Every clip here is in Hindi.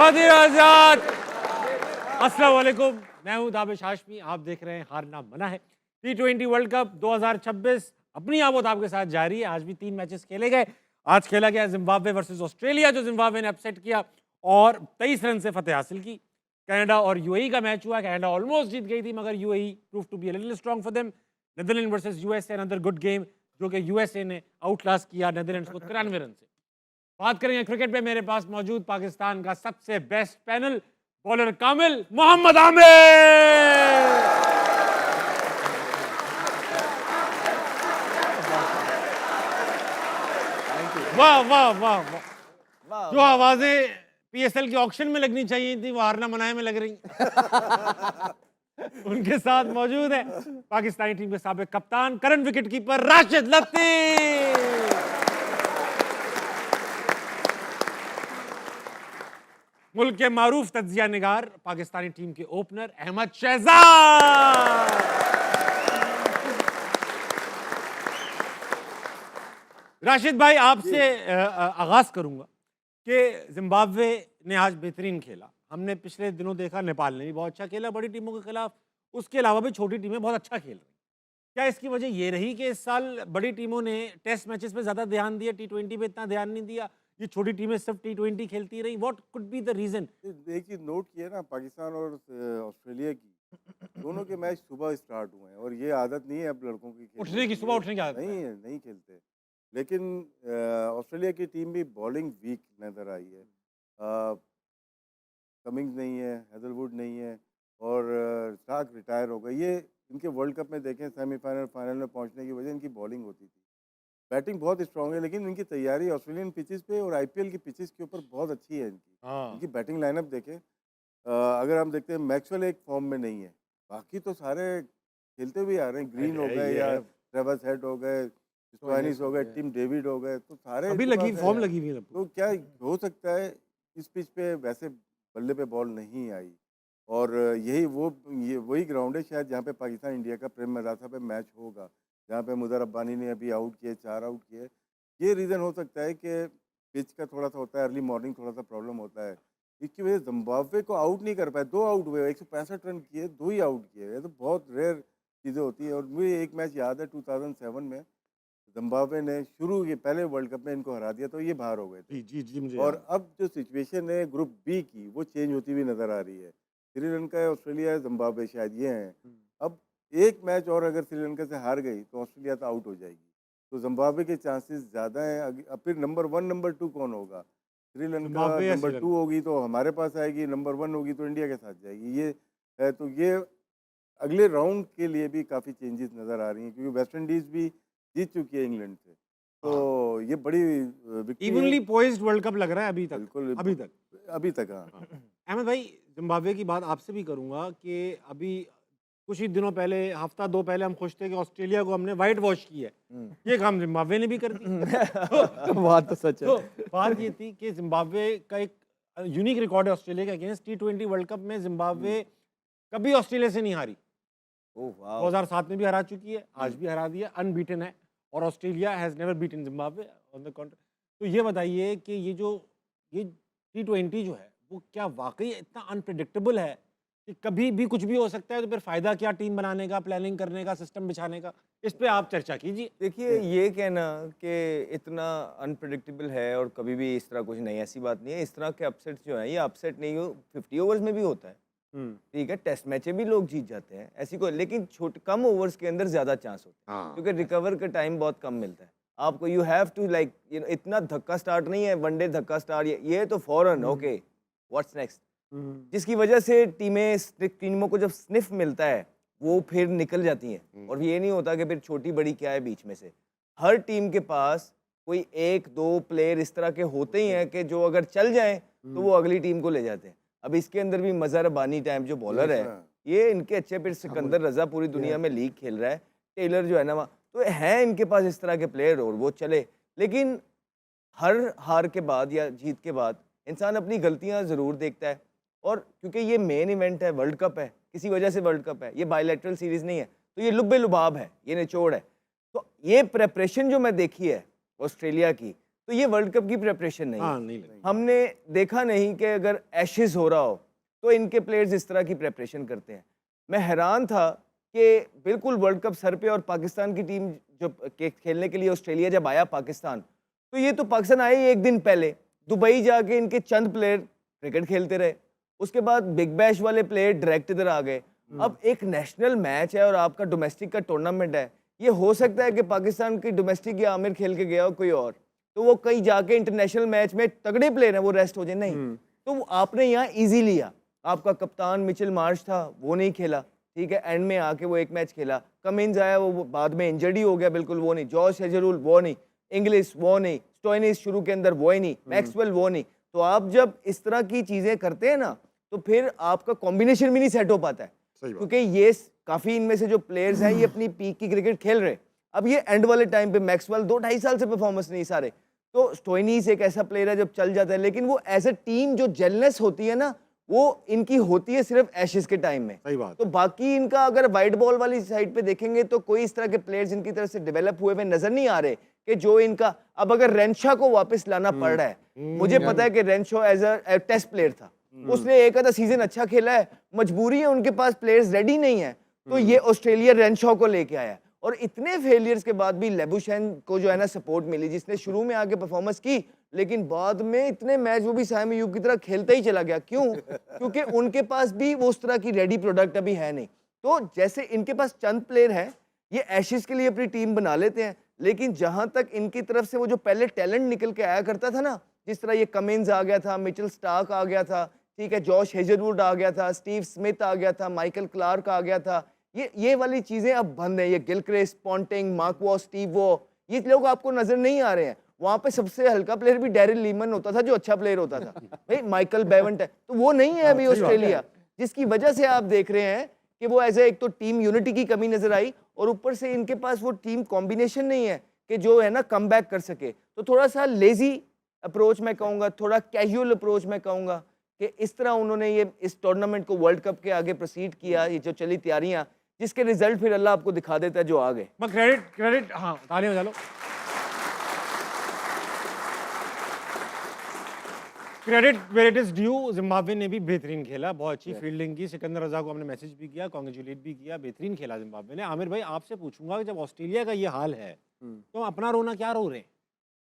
खादिर आजाद। अस्सलाम वालेकुम, मैं हूं दाबिश हाशमी। आप देख रहे हैं हारना मना है। T20 वर्ल्ड कप 2026 अपनी आबोताब के साथ जारी है। आज भी 3 मैचेस खेले गए। आज खेला गया जिम्बाब्वे वर्सेस ऑस्ट्रेलिया, जो जिम्बाब्वे ने अपसेट किया और 23 रन से फतेह हासिल की। कनाडा और यूएई का मैच हुआ। कनाडा ऑलमोस्ट जीत गई थी, मगर UAE prove to be a little strong for them. Netherlands versus USA, another good game, जो कि यूएसए ने आउटक्लास किया नीदरलैंड्स को 93 रन से। बात करेंगे क्रिकेट में मेरे पास मौजूद पाकिस्तान का सबसे बेस्ट पैनल, बॉलर कामिल, मोहम्मद आमिर। वाह वाह वाह वाह, जो आवाजें पीएसएल के ऑक्शन में लगनी चाहिए थी वो हारना मनाए में लग रही। उनके साथ मौजूद है पाकिस्तानी टीम के साबिक कप्तान, current wicket keeper Rashid Latif. मुल्क के मारूफ तज्जिया निगार, पाकिस्तानी टीम के ओपनर अहमद शहजाद। राशिद भाई, आपसे आगाज करूंगा कि जिम्बाब्वे ने आज बेहतरीन खेला। हमने पिछले दिनों देखा नेपाल ने भी बहुत अच्छा खेला बड़ी टीमों के खिलाफ। उसके अलावा भी छोटी टीमें बहुत अच्छा खेल रही। क्या इसकी वजह ये रही कि इस साल बड़ी टीमों ने टेस्ट मैचेस पे ज्यादा ध्यान दिया, T20 पे इतना ध्यान नहीं दिया? ये छोटी टीमें सिर्फ T20 खेलती रही। What could be the reason? एक चीज नोट किया ना, पाकिस्तान और ऑस्ट्रेलिया की दोनों के मैच सुबह स्टार्ट हुए हैं और ये आदत नहीं है अब लड़कों की उठने की, सुबह उठने की आदत नहीं है, नहीं खेलते। लेकिन ऑस्ट्रेलिया की टीम भी बॉलिंग वीक नज़र आई है। कमिंग्स नहीं है, हेजलवुड नहीं है और स्टार्क रिटायर हो गए। ये इनके वर्ल्ड कप में देखें, सेमीफाइनल फाइनल में पहुंचने की वजह इनकी बॉलिंग होती थी। बैटिंग बहुत स्ट्रांग है, लेकिन इनकी तैयारी ऑस्ट्रेलियन पिचेस पे और आईपीएल की पिचेस के ऊपर बहुत अच्छी है इनकी। इनकी बैटिंग लाइनअप देखें, अगर हम देखते हैं मैक्सवेल एक फॉर्म में नहीं है, बाकी तो सारे खेलते हुए आ रहे हैं। ग्रीन हो गए या ट्रेवर्स हेड हो गए, स्टोइनिस हो गए, टिम डेविड हो गए, तो सारे अभी लगी फॉर्म लगी हुई है। तो क्या हो सकता है इस पिच पे वैसे बल्ले पे बॉल नहीं आई और यही ये वही ग्राउंड है शायद जहाँ पे पाकिस्तान इंडिया का प्रेम मदासा पे मैच होगा, जहाँ पे मुदर रब्बानी ने अभी आउट किए, 4 आउट किए। ये रीज़न हो सकता है कि पिच का थोड़ा सा होता है, अर्ली मॉर्निंग थोड़ा सा प्रॉब्लम होता है। इसकी वजह से जिम्बाब्वे को आउट नहीं कर पाए। 2 आउट हुए, 165 रन किए, 2 ही आउट किए। ये तो बहुत रेयर चीज़ें होती है। और मुझे एक मैच याद है 2007 में जिम्बाब्वे ने शुरू के पहले वर्ल्ड कप में इनको हरा दिया, तो ये बाहर हो गए थे। जी जी मुझे और अब जो सिचुएशन है ग्रुप बी की, वो चेंज होती हुई नज़र आ रही है। श्रीलंका, ऑस्ट्रेलिया, जिम्बाब्वे शायद ये हैं। अब एक मैच और अगर श्रीलंका से हार गई तो ऑस्ट्रेलिया तो आउट हो जाएगी, तो जिम्बाब्वे के चांसेस ज़्यादा हैं। अब फिर नंबर 1 नंबर 2 कौन होगा? श्रीलंका नंबर 2 होगी तो हमारे पास आएगी, नंबर 1 होगी तो इंडिया के साथ जाएगी। ये है, तो ये अगले राउंड के लिए भी काफ़ी चेंजेस नज़र आ रही हैं, क्योंकि वेस्ट इंडीज़ भी जीत चुकी है इंग्लैंड से। तो ये बड़ी इवनली पोइज्ड वर्ल्ड कप लग रहा है अभी तक। बिल्कुल अभी तक हाँ। अहमद भाई, जिम्बाब्वे की बात आपसे भी करूंगा कि अभी कुछ ही दिनों पहले, हफ्ता 2 पहले हम खुश थे कि ऑस्ट्रेलिया को हमने वाइट वॉश किया है। ये काम जिम्बाब्वे ने भी कर दी। बात तो सच है। तो बात ये थी कि जिम्बाब्वे का एक यूनिक रिकॉर्ड है ऑस्ट्रेलिया के अगेंस्ट। T20 वर्ल्ड कप में जिम्बाब्वे कभी ऑस्ट्रेलिया से नहीं हारी। 2007 में भी हरा चुकी है, आज भी हरा दिया, अनबीटन है। और Australia has never beaten Zimbabwe on the country. तो ये बताइए कि ये T20 जो है वो क्या वाकई इतना अनप्रेडिक्टेबल है कि कभी भी कुछ भी हो सकता है? तो फिर फायदा क्या टीम बनाने का, प्लानिंग करने का, सिस्टम बिछाने का? इस पे आप चर्चा कीजिए। देखिए, ये कहना कि इतना अनप्रेडिक्टेबल है और कभी भी इस तरह कुछ नहीं, ऐसी बात नहीं है। इस तरह के अपसेट्स जो हैं, ये अपसेट नहीं हो 50 ओवर्स में भी होता है। ठीक है, टेस्ट मैचें भी लोग जीत जाते हैं, ऐसी कोई, लेकिन कम ओवर्स के अंदर ज़्यादा चांस होता है, क्योंकि रिकवर का टाइम बहुत कम मिलता है आपको। यू हैव टू लाइक इतना धक्का स्टार्ट नहीं है, वनडे धक्का स्टार्ट, ये तो फौरन ओके व्हाट्स नेक्स्ट, जिसकी वजह से टीमों को जब स्निफ मिलता है वो फिर निकल जाती हैं। और ये नहीं होता कि फिर छोटी बड़ी क्या है बीच में से। हर टीम के पास कोई 1-2 प्लेयर इस तरह के होते ही हैं कि जो अगर चल जाएं तो वो अगली टीम को ले जाते हैं। अब इसके अंदर भी मज़हर रब्बानी टाइम जो बॉलर है, ये इनके अच्छे, फिर सिकंदर रजा पूरी दुनिया में लीग खेल रहा है, टेलर जो है ना, तो है इनके पास इस तरह के प्लेयर और वो चले। लेकिन हर हार के बाद या जीत के बाद इंसान अपनी गलतियां ज़रूर देखता है। और क्योंकि ये मेन इवेंट है, वर्ल्ड कप है, किसी वजह से वर्ल्ड कप है, ये बायलैटरल सीरीज़ नहीं है, तो ये लुब्बे लुबाब है, ये निचोड़ है। तो ये प्रेपरेशन जो मैं देखी है ऑस्ट्रेलिया की, तो ये वर्ल्ड कप की प्रिपरेशन नहीं है। हाँ नहीं लगी। हमने देखा नहीं कि अगर एशेज हो रहा हो तो इनके प्लेयर्स इस तरह की प्रिपरेशन करते हैं। मैं हैरान था कि बिल्कुल वर्ल्ड कप सर पे और पाकिस्तान की टीम जो खेलने के लिए ऑस्ट्रेलिया जब आया पाकिस्तान, तो ये तो पाकिस्तान आए ही एक दिन पहले, दुबई जाके इनके चंद प्लेयर क्रिकेट खेलते रहे, उसके बाद बिग बैश वाले प्लेयर डायरेक्ट इधर आ गए। अब एक नेशनल मैच है और आपका डोमेस्टिक का टूर्नामेंट है, ये हो सकता है कि पाकिस्तान की डोमेस्टिक या आमिर खेल के गया हो कोई और, तो वो कहीं जाके इंटरनेशनल मैच में तगड़े प्लेयर हैं वो रेस्ट हो जाए, नहीं। तो आपने यहाँ इजी लिया, आपका कप्तान मिचेल मार्श था वो नहीं खेला, ठीक है, एंड में आके वो एक मैच खेला, कमिंस आया वो बाद में इंजर्ड ही हो गया, बिल्कुल वो नहीं, जॉश हेजलवुड वो नहीं, इंग्लिश वो नहीं, स्टोइनिस शुरू के अंदर वो ही नहीं, मैक्सवेल वो नहीं। तो आप जब इस तरह की चीजें करते हैं ना तो फिर आपका कॉम्बिनेशन भी नहीं सेट हो पाता है, क्योंकि ये काफी इनमें से जो प्लेयर्स हैं ये अपनी पीक की क्रिकेट खेल रहे हैं। अब ये एंड वाले टाइम पे मैक्सवेल 2-2.5 साल से परफॉर्मेंस नहीं सारे, तो स्टोइनिस एक ऐसा प्लेयर है जब चल जाता है, लेकिन वो एज ए टीम जो जेलनेस होती है ना वो इनकी होती है सिर्फ एशेज के टाइम में। सही बात। तो बाकी इनका अगर वाइट बॉल वाली साइड पे देखेंगे तो कोई इस तरह के प्लेयर्स इनकी तरफ से डेवलप हुए हुए नजर नहीं आ रहे कि जो इनका, अब अगर रेंशा को वापस लाना पड़ रहा है, मुझे पता है कि रेंशो एज अ टेस्ट प्लेयर था, उसने एक आधा सीजन अच्छा खेला है, मजबूरी है उनके पास प्लेयर्स रेडी नहीं है, तो ये ऑस्ट्रेलिया रेंशो को लेके आया और इतने फेलियर्स के बाद भी लेबुशैन को जो है ना सपोर्ट मिली, जिसने शुरू में आके परफॉर्मेंस की लेकिन बाद में इतने मैच वो भी साइम अयूब की तरह खेलता ही चला गया। क्यों? क्योंकि उनके पास भी वो उस तरह की रेडी प्रोडक्ट अभी है नहीं। तो जैसे इनके पास चंद प्लेयर हैं, ये एशेज के लिए अपनी टीम बना लेते हैं, लेकिन जहां तक इनकी तरफ से वो जो पहले टैलेंट निकल के आया करता था ना, जिस तरह ये कमिंस आ गया था, मिचेल स्टार्क आ गया था, ठीक है, जॉश हेजलवुड आ गया था, स्टीव स्मिथ आ गया था, माइकल क्लार्क आ गया था, ये वाली चीजें अब बंद है। ये Gilchrist, Ponting, mark Waugh, Steve Waugh, ये लोग आपको नजर नहीं आ रहे हैं। वहां पे सबसे हल्का प्लेयर भी डैरिल लीमन होता था जो अच्छा प्लेयर होता था, भाई माइकल बेवेंट है, तो वो नहीं है अभी ऑस्ट्रेलिया, जिसकी वजह से आप देख रहे हैं कि वो एज एक तो टीम यूनिटी की कमी नजर आई और ऊपर से इनके पास वो टीम कॉम्बिनेशन नहीं है कि जो है ना कम बैक कर सके। तो थोड़ा सा लेजी अप्रोच मैं कहूँगा, थोड़ा कैजुअल अप्रोच मैं कहूँगा कि इस तरह उन्होंने ये इस टूर्नामेंट को वर्ल्ड कप के आगे प्रोसीड किया, ये जो चली तैयारियां, जिसके रिजल्ट फिर अल्लाह आपको दिखा देता है जो आ गए। मैं क्रेडिट हाँ तालियां बजा लो। Credit where it is due, Zimbabwe ने भी बेहतरीन खेला, बहुत अच्छी फील्डिंग की, सिकंदर रजा को हमने मैसेज भी किया, कांग्रेचुलेट भी किया, बेहतरीन खेला जिम्बाब्वे ने। आमिर भाई आपसे पूछूंगा कि जब ऑस्ट्रेलिया का ये हाल है तो अपना रोना क्या रो रहे हैं?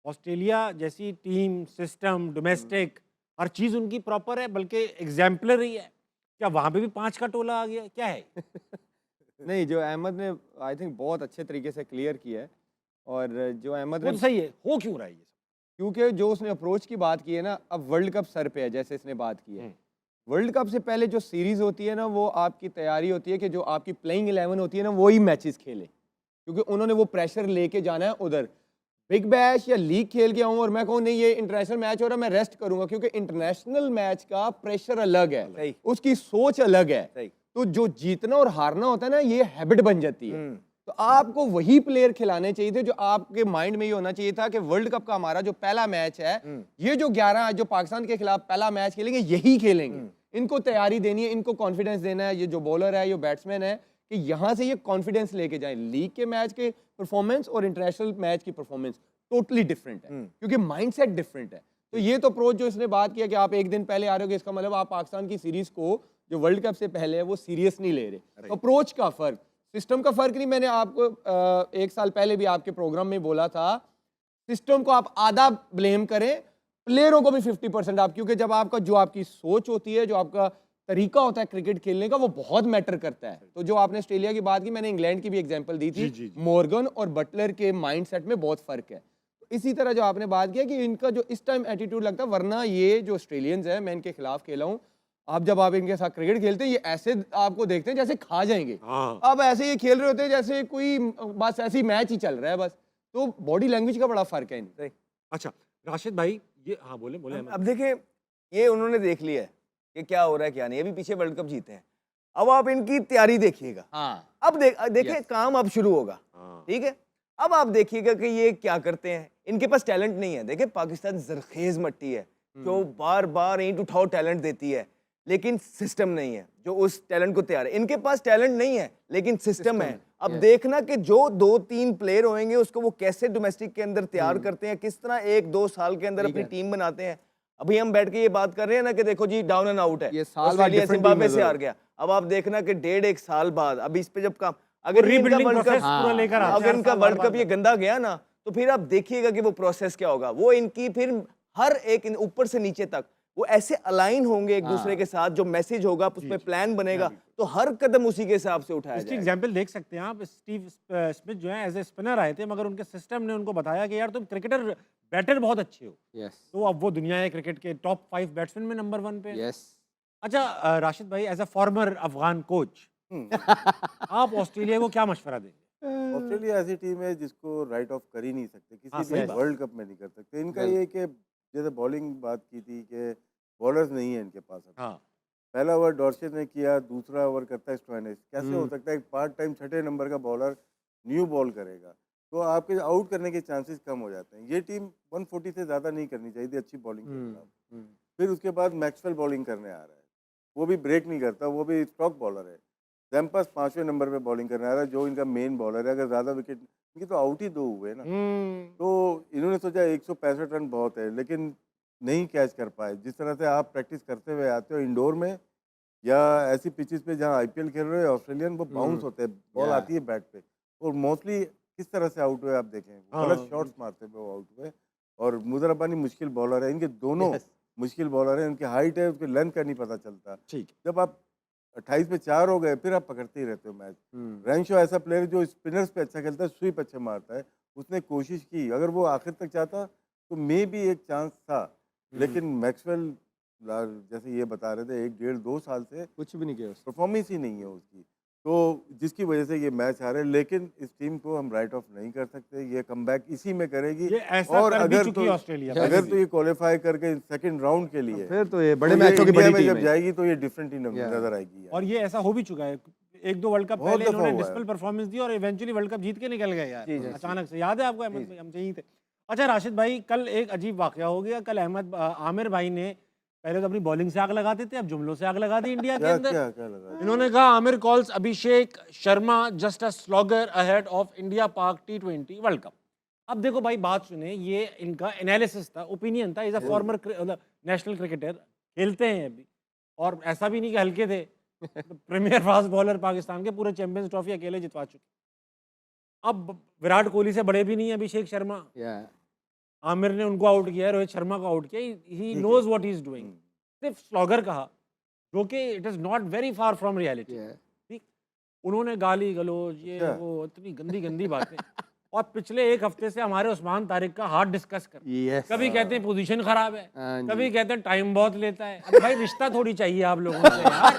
ऑस्ट्रेलिया जैसी टीम, सिस्टम, डोमेस्टिक हर चीज उनकी प्रॉपर है, बल्कि एग्जाम्पलरी है, क्या वहां पे भी 5 का टोला आ गया, क्या है? नहीं, जो अहमद ने आई थिंक बहुत अच्छे तरीके से क्लियर किया है, और जो अहमद वो ने, तो सही है, हो क्यों रहा है ये? क्योंकि जो उसने अप्रोच की बात की है ना, अब वर्ल्ड कप सर पे है, जैसे इसने बात की है, वर्ल्ड कप से पहले जो सीरीज होती है ना, वो आपकी तैयारी होती है कि जो आपकी प्लेइंग 11 होती है ना, वही मैचेस खेले, क्योंकि उन्होंने वो प्रेशर लेके जाना है उधर। बिग बैश या लीग खेल के आऊँ और मैं कहूँ नहीं ये इंटरनेशनल मैच हो रहा है, मैं रेस्ट करूंगा, क्योंकि इंटरनेशनल मैच का प्रेशर अलग है, उसकी सोच अलग है, तो जो जीतना और हारना होता है ना, ये हैबिट बन जाती है। तो आपको वही प्लेयर खिलाने चाहिए थे, जो आपके माइंड में ये होना चाहिए था कि वर्ल्ड कप का हमारा जो पहला मैच है, ये जो 11 जो पाकिस्तान के खिलाफ पहला मैच खेलेंगे, यही खेलेंगे, इनको तैयारी देनी है, इनको कॉन्फिडेंस देना है, ये जो बॉलर है, ये बैट्समैन है, कि यहाँ से ये कॉन्फिडेंस लेके जाए। लीग के मैच के परफॉर्मेंस और इंटरनेशनल मैच की परफॉर्मेंस टोटली डिफरेंट है, क्योंकि माइंडसेट डिफरेंट है। तो ये तो अप्रोच जो इसने बात किया कि आप एक दिन पहले आ रहे हो, इसका मतलब आप पाकिस्तान की सीरीज को जो वर्ल्ड कप से पहले है वो सीरियस नहीं ले रहे। तो अप्रोच का फर्क, सिस्टम का फर्क नहीं। मैंने आपको 1 साल पहले भी आपके प्रोग्राम में बोला था, सिस्टम को आप आधा ब्लेम करें, प्लेयरों को भी 50% आप, क्योंकि जब आपका जो आपकी सोच होती है, जो आपका तरीका होता है क्रिकेट खेलने का, वो बहुत मैटर करता है। तो जो आपने ऑस्ट्रेलिया की बात की, मैंने इंग्लैंड की भी एग्जांपल दी थी, मॉर्गन और बटलर के माइंडसेट में बहुत फर्क है। इसी तरह जो आपने बात किया कि इनका जो इस टाइम एटीट्यूड लगता है, वरना ये जो ऑस्ट्रेलियंस है, मैं इनके खिलाफ खेला हूँ, आप जब आप इनके साथ क्रिकेट खेलते हैं, ये ऐसे आपको देखते हैं जैसे खा जाएंगे। अब ऐसे ये खेल रहे होते हैं जैसे कोई बस ऐसी मैच ही चल रहा है बस। तो बॉडी लैंग्वेज का बड़ा फर्क है इनसे। अच्छा राशिद भाई, ये हाँ बोले अब देखें, ये उन्होंने देख लिया है कि क्या हो रहा है क्या नहीं, अभी पीछे वर्ल्ड कप जीते हैं, अब आप इनकी तैयारी देखिएगा। अब देखिए काम अब शुरू होगा, ठीक है। अब आप देखिएगा कि ये क्या करते हैं, इनके पास टैलेंट नहीं है। देखिए पाकिस्तान जरखेज मट्टी है जो बार बार ईंट उठाओ टैलेंट देती है, लेकिन सिस्टम नहीं है जो उस टैलेंट को तैयार है। इनके पास टैलेंट नहीं है लेकिन सिस्टम है, अब देखना कि जो 2-3 प्लेयर होंगे उसको वो कैसे डोमेस्टिक के अंदर तैयार करते हैं, किस तरह 1-2 साल के अंदर अपनी टीम बनाते हैं। अभी हम बैठ के ये बात कर रहे हैं ना कि देखो जी डाउन एंड आउट है, ये साल बाद ऑस्ट्रेलिया different जिम्बाब्वे team से है हार गया। अब आप देखना कि 1.5 साल बाद अब इस पे जब काम अगर इनका रीबिल्डिंग वर्ल्ड प्रोसेस कप पूरा लेकर आते हैं, अगर हर इनका साल वर्ल्ड बार-बार कप ये गंदा गया ना तो फिर आप देखिएगा कि वो प्रोसेस क्या होगा। वो इनकी फिर हर एक ऊपर से नीचे तक वो ऐसे अलाइन होंगे एक दूसरे के साथ, जो मैसेज होगा उस पे प्लान बनेगा, तो हर कदम उसी के हिसाब से उठाया इसकी जाएगा। एग्जांपल देख सकते हैं आप, स्टीव स्मिथ जो है एज ए स्पिनर आए थे, मगर उनके सिस्टम ने उनको बताया कि यार तुम क्रिकेटर बैटर बहुत अच्छे हो, यस तो अब वो दुनिया के क्रिकेट के टॉप 5 बैट्समैन में नंबर 1 पे हैं। यस अच्छा राशिद भाई, as a former Afghan coach आप ऑस्ट्रेलिया को क्या मशवरा देंगे? ऑस्ट्रेलिया ऐसी टीम है जिसको राइट ऑफ कर ही नहीं सकते, हाँ, किसी सही भी बात। वर्ल्ड कप में नहीं कर सकते। इनका ये कि जैसे बॉलिंग बात की थी कि बॉलर्स नहीं है इनके पास। हाँ पहला ओवर डॉर्सेट ने किया, दूसरा ओवर करता है स्टोइनिस। कैसे हो सकता है एक पार्ट टाइम 6ठे नंबर का बॉलर न्यू बॉल करेगा? तो आपके आउट करने के चांसेस कम हो जाते हैं। ये टीम 140 से ज़्यादा नहीं करनी चाहिए थी अच्छी बॉलिंग के खिलाफ। फिर उसके बाद मैक्सवेल बॉलिंग करने आ रहा है, वो भी ब्रेक नहीं करता, वो भी स्ट्रोक बॉलर है। जैम्पस 5वें नंबर पे बॉलिंग करने आ रहा है, जो इनका मेन बॉलर है। अगर ज़्यादा विकेट, इनके तो आउट ही 2 हुए ना, तो इन्होंने सोचा 165 रन बहुत है, लेकिन नहीं कैच कर पाए। जिस तरह से आप प्रैक्टिस करते हुए आते हो इंडोर में या ऐसी पिचेस पे जहाँ आईपीएल खेल रहे हो ऑस्ट्रेलियन, वो बाउंस होते हैं, बॉल आती है बैट पे, और मोस्टली किस तरह से आउट हुए आप देखें, गलत शॉट्स मारते हुए वो आउट हुए। और मुजर रब्बानी मुश्किल बॉलर है, इनके दोनों मुश्किल बॉलर हैं। उनकी हाइट है, उसकी लेंथ का नहीं पता चलता। ठीक। जब आप 28 पे 4 हो गए, फिर आप पकड़ते ही रहते हो मैच। रैंशो ऐसा प्लेयर जो स्पिनर्स पे अच्छा खेलता है, स्वीप अच्छे मारता है, उसने कोशिश की, अगर वो आखिर तक चाहता तो मे भी एक चांस था। लेकिन मैक्सवेल जैसे ये बता रहे थे 1-1.5-2 साल से कुछ भी नहीं किया उसने। परफॉर्मेंस ही नहीं है उसकी, तो जिसकी वजह से ये मैच हारे। लेकिन इस टीम को हम राइट ऑफ नहीं कर सकते, ये कमबैक इसी में करेगी। ये ऐसा और कर भी अगर चुकी तो है ऑस्ट्रेलिया अगर पहले तो ये क्वालिफाई करके सेकंड राउंड के लिए, फिर तो ये बड़े तो मैचों की इंडिया बड़ी में टीम जब है। जाएगी तो ये डिफरेंट ही नजर आएगी यार। और ये ऐसा हो भी चुका है, 1-2 वर्ल्ड कप बहुत पहले दफा इन्होंने हुआ है। डिस्पल परफॉर्मेंस दी और इवेंचुअली वर्ल्ड कप जीत के निकल गए यार, जी, जी, अचानक से। याद है आपको अहमद भाई, हम यहीं थे। अच्छा राशिद भाई, कल एक अजीब वाकया हो गया। कल आमिर भाई ने पहले तो अपनी बॉलिंग से आग लगाते थे, अब जुमलों से आग लगा दी इंडिया के क्या अंदर। क्या क्या लगा? इन्होंने कहा Aamir calls Abhishek Sharma just a slogger ahead of India पाक T20 वर्ल्ड कप। अब देखो भाई, बात सुने, ये इनका एनालिसिस था, ओपिनियन था। Is a former national cricketer, खेलते हैं अभी, और ऐसा भी नहीं कि हल्के थे। प्रीमियर फास्ट बॉलर पाकिस्तान के, पूरे चैंपियंस ट्रॉफी अकेले जितवा चुके। अब विराट कोहली से बड़े भी नहीं है अभिषेक शर्मा। आमिर ने उनको आउट किया है, रोहित शर्मा को आउट किया। He knows what he is doing. सिर्फ स्लॉगर कहा, जो कि it is not very far from reality. ठीक, उन्होंने गाली गलोच, ये क्या? वो, इतनी गंदी गंदी बातें। और पिछले एक हफ्ते से हमारे उस्मान तारिक का हार्ड डिस्कस कर, कभी कहते हैं पोजीशन खराब है, हाँ जी। कभी कहते हैं टाइम बहुत लेता है। अब भाई रिश्ता थोड़ी चाहिए आप लोगों से यार,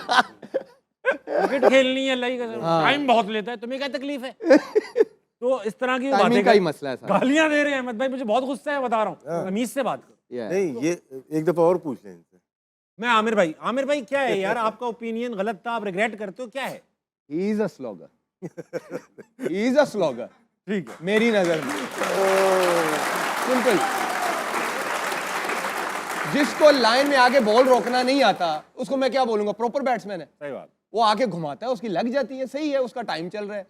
क्रिकेट खेलनी है, अल्लाह की कसम, टाइम बहुत लेता है, तुम्हें क्या तकलीफ है? तो इस तरह की बातें टाइमिंग का ही मसला है सारा। गालियां दे रहे हैं अहमद भाई, मुझे बहुत गुस्सा है, बता रहा हूँ। तमीज से बात करो। नहीं, ये एक दफा और पूछ लें इनसे। मैं आमिर भाई क्या है यार, आपका ओपिनियन गलत था, आप रिग्रेट करते हो, क्या है? He is a slogger. He is a slogger. ठीक है, मेरी नजर में सिंपल। जिसको लाइन में आगे बॉल रोकना नहीं आता, उसको मैं क्या बोलूंगा? प्रॉपर बैट्समैन है। सही बात। वो आके घुमाता है, उसकी लग जाती है, सही है, उसका टाइम चल रहा है।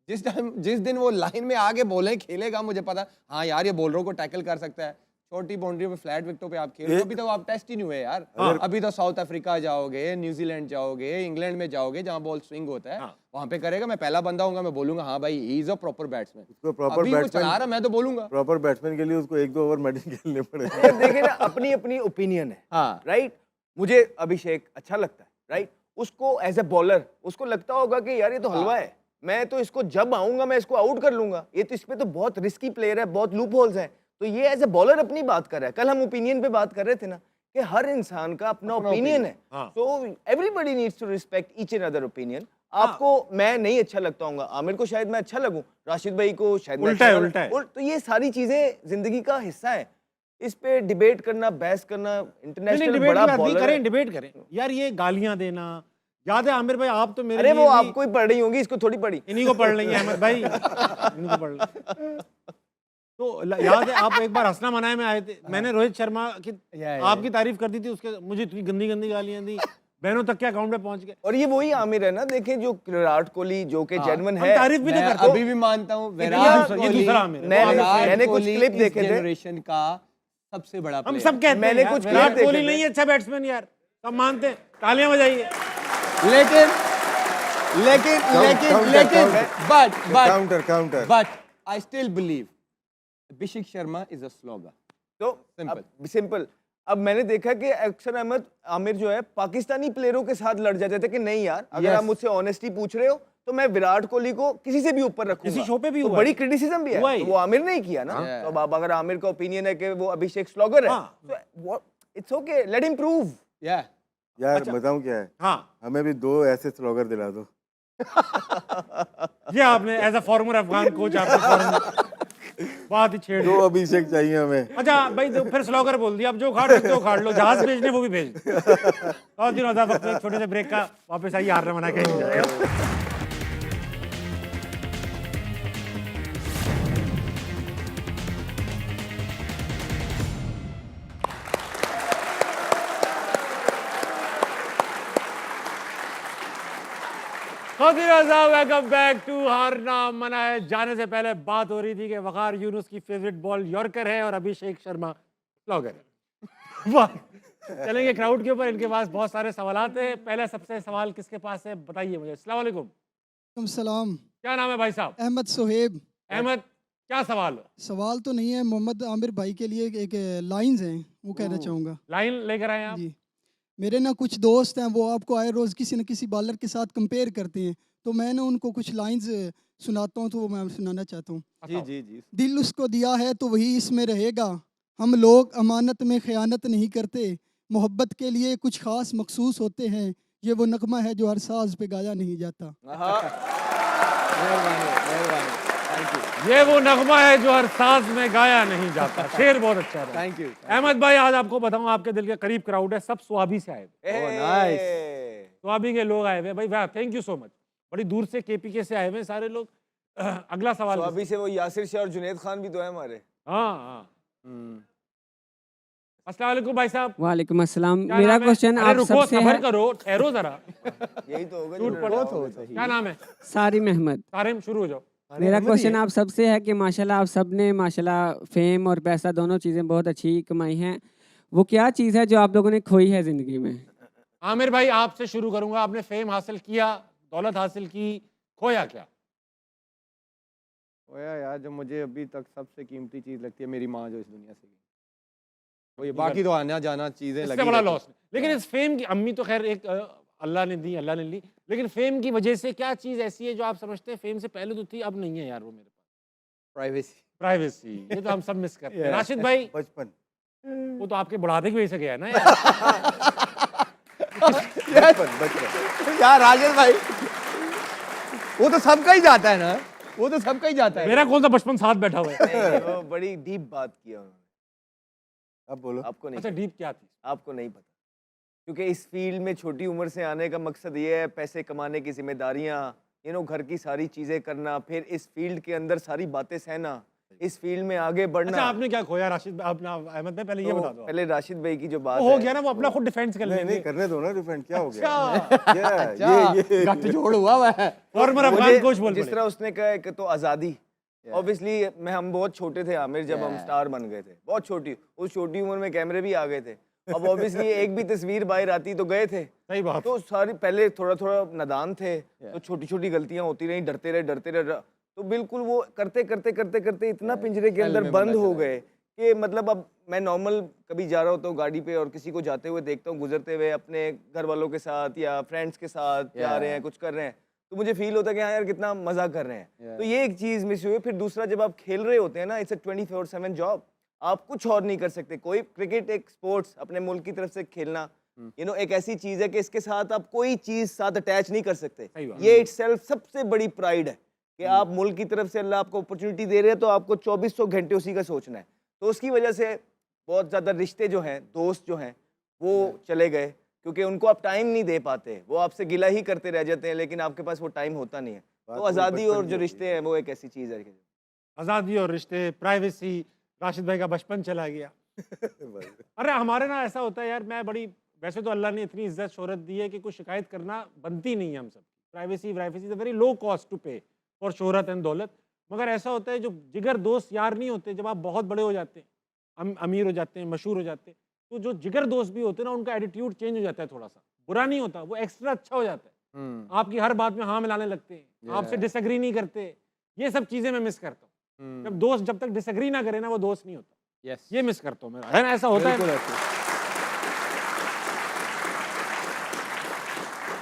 जिस दिन वो लाइन में आगे बॉलें खेलेगा, मुझे पता, हाँ यार ये बॉलरों को टैकल कर सकता है, छोटी बाउंड्री पे फ्लैट विकेटों पे आप खेल रहे हो। अभी तो आप टेस्ट ही नहीं हुए यार। अभी तो साउथ अफ्रीका जाओगे, न्यूजीलैंड जाओगे, इंग्लैंड में जाओगे, जहां बॉल स्विंग होता है, वहां पे करेगा। मैं पहला बंदा होऊंगा, मैं बोलूंगा हाँ भाई he is a proper batsman. उसको प्रॉपर अभी वो चला रहा, मैं तो बोलूंगा प्रॉपर बैट्समैन के लिए उसको 1-2 ओवर मेडिन खेलने पड़ेंगे। देखिए ना, अपनी अपनी ओपिनियन है। हाँ। राइट, मुझे अभिषेक अच्छा लगता है। राइट, उसको एज ए बॉलर उसको लगता होगा कि यार ये तो हलवा है, मैं तो इसको जब आऊंगा मैं इसको आउट कर लूंगा। ये तो, इस पे तो बहुत रिस्की प्लेयर है, बहुत लूप होल्स हैं। तो ये एज ए बॉलर अपनी बात कर रहा है। कल हम ओपिनियन पे बात कर रहे थे ना, कि हर इंसान का अपना ओपिनियन है। So everybody needs to respect each and other opinion. आपको मैं नहीं अच्छा लगता हूँ, आमिर को शायद मैं अच्छा लगूं, राशिद भाई को शायद मैं उल्टा अच्छा है, लगूं। उल्टा है। तो ये सारी चीजें जिंदगी का हिस्सा है। इस पे डिबेट करना, बहस करना, इंटरनेशनल डिबेट बड़ा की बात नहीं बॉलर करें, है। डिबेट करें यार। ये गालियां देना, याद है आमिर भाई, आप तो मेरे अरे लिए वो भी- आपको ही पढ़ रही होंगी, इसको थोड़ी पढ़ी। इन्हीं को पढ़ लेंगे अहमद भाई, इन्हीं को पढ़ लेंगे। तो याद है आप एक बार हंसना मनाए में आए थे, मैंने रोहित शर्मा की आपकी तारीफ कर दी थी, उसके मुझे इतनी गंदी गंदी गालियां दी, बहनों तक के अकाउंट में पहुंच गए। और ये वही आमिर है ना, देखें जो विराट कोहली जो कि जेन्युइन हम है। तारीफ भी तो मैं करते हो। अभी भी मानता हूँ ये विराट दूसरा- ये कोहली, दूसरा आमिर है। मैंने कुछ कोहली क्लिप इस देखे थे। जनरेशन का सबसे बड़ा हम player सब कहते हैं मैंने यार, कुछ विराट क्लिप कोहली देखे नहीं थे। है अच्छा बैट्समैन यार, सब मानते हैं, तालियां बजाइए। है। लेकिन लेकिन लेकिन counter, लेकिन counter. Counter. but I still believe Abhishek Sharma is a slogger. तो सिंपल अब मैंने देखा कि अक्षर अहमद आमिर जो है पाकिस्तानी प्लेयरों के साथ लड़ जाते थे कि नहीं यार, अगर Yes. आप मुझसे ऑनेस्टी पूछ रहे हो तो मैं विराट कोहली को किसी से भी ऊपर रखूंगा। किसी शो पे भी तो हुआ बड़ी है। क्रिटिसिज्म भी हुआ है, ही। तो वो आमिर ने ही किया ना। Yeah. तो अब अगर आमिर का ओपिनियन है कि वो अभिषेक स्लॉगर है, हाँ। तो it's okay, let him prove. Yeah. यार अच्छा। बताऊं क्या है, हाँ, हमें भी 2 ऐसे स्लोगर दिला दो। ये आपने as a former Afghan coach आपने बात ही छेड़ 2 दी। अभिषेक चाहिए हमें। अच्छा भाई, तो फिर स्लोगर बोल दिया, अब जो उखाड़ सकते हो उखाड़ लो, जहाज भेजने वो भी भेज दो। और दिन होता वक्त एक छोटे से ब्रेक का, वापस आइए, हारना मना के नहीं जाएगा। वेलकम बैक टू हारना मना है। जाने से पहले बात हो रही थी कि वकार यूनुस की फेवरेट बॉल यॉर्कर है और अभिषेक शर्मा स्लॉगर है। वाह। चलेंगे क्राउड के ऊपर, इनके पास बहुत सारे सवालात हैं। पहला सबसे सवाल किसके पास है बताइए मुझे। अस्सलाम वालेकुम। वालेकुम सलाम। क्या नाम है भाई साहब? अहमद सोहेब। अहमद, क्या सवाल है? सवाल तो नहीं है, मोहम्मद आमिर भाई के लिए एक लाइंस हैं, वो कहना चाहूँगा लाइन लेकर आए आप। जी। मेरे ना कुछ दोस्त हैं, वो आपको आए रोज़ किसी न किसी बॉलर के साथ कंपेयर करते हैं, तो मैं ना उनको कुछ लाइंस सुनाता हूँ, तो वो मैं सुनाना चाहता हूँ। जी जी जी। दिल उसको दिया है तो वही इसमें रहेगा, हम लोग अमानत में ख़यानत नहीं करते, मोहब्बत के लिए कुछ ख़ास मखसूस होते हैं, ये वो नगमा है जो हर साज पे गाया नहीं जाता। मेहरबानी मेहरबानी। थैंक यू ये वो नगमा है जो हर साज में गाया नहीं जाता। शेर बहुत अच्छा है। Thank you. अहमद भाई, आज आपको बताऊं, आपके दिल के करीब क्राउड है, सब स्वाबी से आए हुए। Oh, nice. स्वाबी के लोग आए हुए भाई। वाह, थैंक यू सो मच। बड़ी दूर से केपीके से आए हुए सारे लोग। अगला सवाल। तो अभी से वो यासिर शाह और जुनैद खान भी तो है हमारे। हाँ हाँ। अस्सलाम वालेकुम भाई साहब। वालेकुम अस्सलाम। क्या मेरा नाम है? क्वेश्चन अरे आप रुको, सबसे सबर है। करो, ठहरो जरा। यही तो होगा टूट जो पड़ो। लड़का होगा। क्या नाम है? सारिम अहमद। तारिम, शुरू हो जाओ। मेरा क्वेश्चन आप सबसे है कि माशाल्लाह आप सबने माशाल्लाह फेम और पैसा दोनों चीज़ें बहुत अच्छी कमाई हैं, वो क्या चीज़ है जो आप लोगों ने खोई है ज़िंदगी में? आमिर भाई, आपसे शुरू करूंगा। आपने फेम हासिल किया, दौलत हासिल की, खोया क्या? ओया यार, जो मुझे अभी तक सबसे कीमती चीज़ लगती है, मेरी माँ जो इस दुनिया से गई। वो ये बाकी तो आना जाना चीज़ें इससे लगी बड़ा रहती हैं। लॉस नहीं। लेकिन इस फेम की, अम्मी तो खैर एक अल्लाह ने दी, अल्लाह ने ली, लेकिन फेम की वजह से क्या चीज़ ऐसी है जो आप समझते हैं फेम से पहले तो थी, अब नहीं है यार वो मेरे पास? प्राइवेसी। प्राइवेसी। ये तो हम सब मिस करते हैं। Yeah. राशिद भाई, बचपन। वो तो आपके बुढ़ापे की वजह से गया ना यार। बचपन। यार राजेश भाई, वो तो सबका ही जाता है ना, वो तो सबका ही जाता है। मेरा कौन सा बचपन साथ बैठा हुआ है? नहीं, वो बड़ी डीप बात किया उन्होंने। अब बोलो। आपको नहीं अच्छा, डीप क्या थी? आपको नहीं पता, क्योंकि इस फील्ड में छोटी उम्र से आने का मकसद ये है, पैसे कमाने की जिम्मेदारियां, घर की सारी चीजें करना, फिर इस फील्ड के अंदर सारी बातें सहना, इस फील्ड में आगे बढ़ना। अच्छा, आपने क्या खोया राशिद भाई? अपना अहमद भाई पहले ये तो बता दो। पहले राशिद भाई की जो बात वो हो है, गया ना, वो अपना खुद डिफेंस कर नहीं लेंगे। नहीं, करने दो ना डिफेंड, क्या हो गया? अच्छा, ये गठजोड़ हुआ हुआ है। फॉर्मर अफगान मुझे कोच बोल जिस पड़े। तरह उसने कहा कि तो आज़ादी, ऑब्वियसली हम बहुत छोटे थे आमिर, जब हम स्टार बन गए थे, बहुत छोटी, उस छोटी उम्र में कैमरे भी आ गए थे। अब ऑब्वियसली एक भी तस्वीर बाहर आती तो गए थे। सही बात। तो सारी पहले थोड़ा थोड़ा नादान थे, तो छोटी छोटी गलतियां होती रही, डरते रहे, तो बिल्कुल वो करते करते करते करते इतना पिंजरे के अंदर बंद हो गए कि मतलब अब मैं नॉर्मल कभी जा रहा होता हूँ गाड़ी पे और किसी को जाते हुए देखता हूँ, गुजरते हुए अपने घर वालों के साथ या फ्रेंड्स के साथ जा रहे हैं, कुछ कर रहे हैं, तो मुझे फील होता है कि हाँ यार कितना मजा कर रहे हैं। तो ये एक चीज मिस हुई। फिर दूसरा, जब आप खेल रहे होते हैं ना, इट्स अ 24/7 जॉब, आप कुछ और नहीं कर सकते। कोई क्रिकेट एक स्पोर्ट्स अपने मुल्क की तरफ से खेलना, एक ऐसी चीज है कि इसके साथ आप कोई चीज साथ अटैच नहीं कर सकते। सही बात। ये इटसेल्फ सबसे बड़ी प्राइड है कि आप मुल्क की तरफ से अल्लाह आपको अपॉर्चुनिटी दे रहे हैं, तो आपको 2400 घंटे उसी का सोचना है। तो उसकी वजह से बहुत ज़्यादा रिश्ते जो हैं, दोस्त जो हैं, वो चले गए, क्योंकि उनको आप टाइम नहीं दे पाते। वो आपसे गिला ही करते रह जाते हैं, लेकिन आपके पास वो टाइम होता नहीं है। तो आज़ादी और जो रिश्ते हैं वो एक ऐसी चीज़ है। आज़ादी और रिश्ते, प्राइवेसी। राशिद भाई का बचपन चला गया। अरे हमारे ना ऐसा होता है यार, मैं बड़ी वैसे तो अल्लाह ने इतनी इज्जत शोहरत दी है कि कुछ शिकायत करना बनती नहीं है हम सब। Privacy privacy is a very low cost to pay for शोहरत एंड दौलत। मगर ऐसा होता है जो जिगर दोस्त यार नहीं होते, जब आप बहुत बड़े हो जाते हैं, अमीर हो जाते हैं, मशहूर हो जाते हैं, तो जो जिगर दोस्त भी होते हैं ना, उनका एटीट्यूड चेंज हो जाता है थोड़ा सा। बुरा नहीं होता, वो एक्स्ट्रा अच्छा हो जाता है। आपकी हर बात में हाँ मिलाने लगते हैं, आपसे डिसएग्री नहीं करते। ये सब चीज़ें मैं मिस करता हूँ। जब तक डिसएग्री ना करे ना, वो दोस्त नहीं होता। यस ये मिस करता हूँ मैं, है ना? ऐसा होता बिल्कुल है। ऐसे।